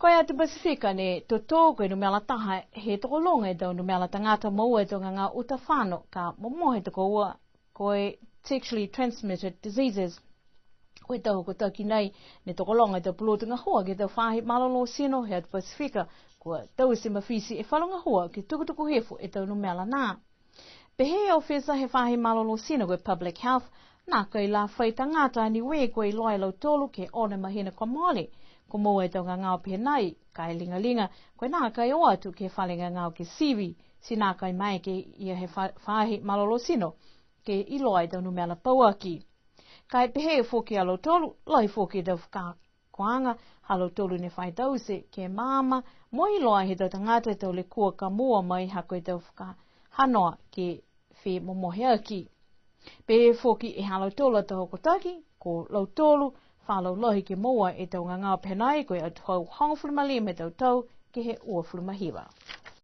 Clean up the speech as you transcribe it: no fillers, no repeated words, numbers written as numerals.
Koia te Pacifica ne toto koe numela taha he toko longa e tau numela tangata maua e tau ngā uta whāno ka momohe toko ua koe sexually transmitted diseases. Koe tau ko taki nei ne toko longa e tau pulotunga hoa ke tau whahi malolo sino hea te Pacifica kua tau se mawhisi e whalonga hoa ke tukutuku hefo e tau numela nā. Pehe au whesa he whahi malolo sino koe public health nā koe la whai tangata ni we koe loa lau tolu ke one mahina kwa mole. Ko moe tau ngau penai, kai linga, koe nā kai o atu ke whalinga ngau ke siwi, si nā kai mai ke ia he whahi malolo sino, ke iloai tau numela pauaki. Kai pehe whoki alo tolu, lai whoki tau whaka koanga, halo tolu ne whai tau se, ke māma, moi loa he tau tangata tau le kua ka mua mai hako tau whaka hanoa ke whi momohe aki. Pehe whoki e halo tolu tau hokotaki, ko lau tolu, whalau lohi ke moa e tau ngā penai koe atu hau hongfulma le me tau ke he ua fulma hiwa.